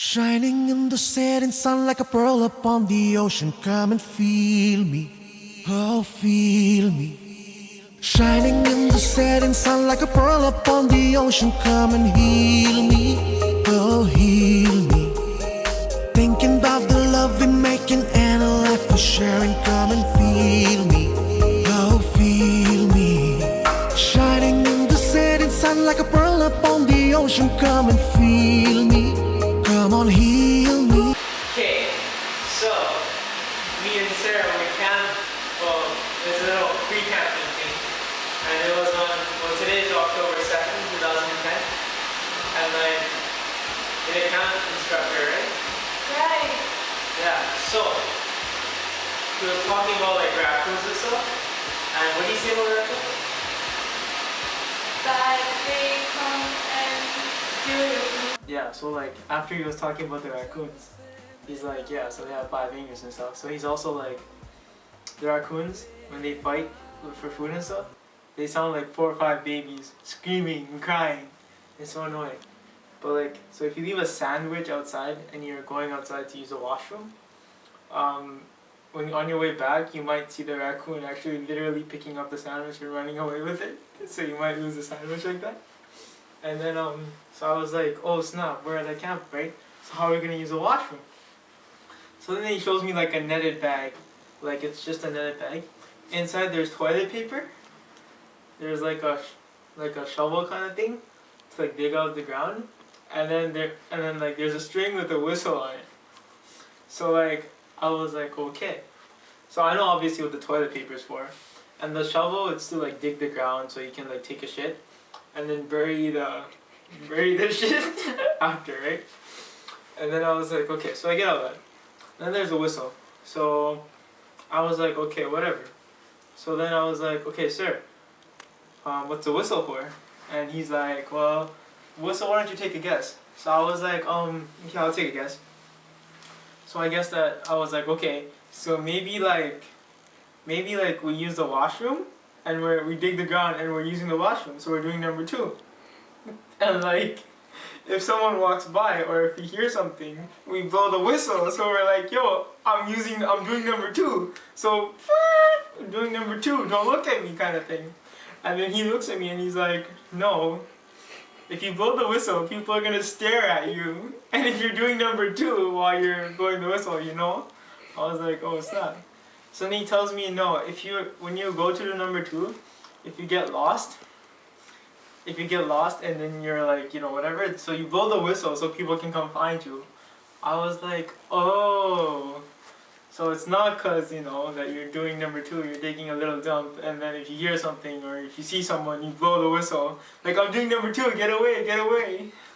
Shining in the setting sun like a pearl upon the ocean. Come and feel me, oh feel me. Shining in the setting sun like a pearl upon the ocean. Come and heal me, oh heal me. Thinking about the love we're making and a life we're sharing. Come and feel me, oh feel me. Shining in the setting sun like a pearl upon the ocean. Come and feel me, come on heal me. Okay, so me and Sarah we camped. Well, it's a little pre-camping thing, and it was on. Well, today is October 2nd, 2010, and like you're a camp instructor, right? Right. Yeah. So we were talking about like raccoons and stuff. And what do you say about raccoons? That they come and steal your food. Yeah. So like after he was talking about the raccoons, he's like, yeah. So they have 5 fingers and stuff. So he's also like, the raccoons when they fight for food and stuff, they sound like 4 or 5 babies screaming and crying. It's so annoying. But like, so if you leave a sandwich outside and you're going outside to use the washroom, when on your way back, you might see the raccoon actually literally picking up the sandwich and running away with it. So you might lose the sandwich like that. And then so I was like, oh snap, we're at a camp, right? So how are we gonna use the washroom? So then he shows me like a netted bag, like it's just a netted bag. Inside there's toilet paper. There's like a shovel kind of thing to like dig out the ground. And then like there's a string with a whistle on it. So like I was like, okay. So I know obviously what the toilet paper is for. And the shovel it's to like dig the ground so you can like take a shit and then bury the shit after, right? And then I was like, okay, so I get out of that. Then there's a whistle. So I was like, okay, whatever. So then I was like, okay, sir, what's the whistle for? And he's like, well, whistle, why don't you take a guess? So I was like, yeah, I'll take a guess. So I guess that I was like, okay, so maybe like we use the washroom and we dig the ground and we're using the washroom, so we're doing number 2. And like, if someone walks by or if we hear something, we blow the whistle. So we're like, yo, I'm doing number 2. So I'm doing number 2. Don't look at me, kind of thing. And then he looks at me and he's like, no. If you blow the whistle, people are gonna stare at you. And if you're doing number 2 while you're blowing the whistle, you know? I was like, oh, it's not. So then he tells me, no, when you go to the number 2, if you get lost and then you're like, you know, whatever, so you blow the whistle so people can come find you. I was like, oh. So it's not because, you know, that you're doing number 2, you're taking a little dump, and then if you hear something or if you see someone, you blow the whistle. Like, I'm doing number 2, get away, get away.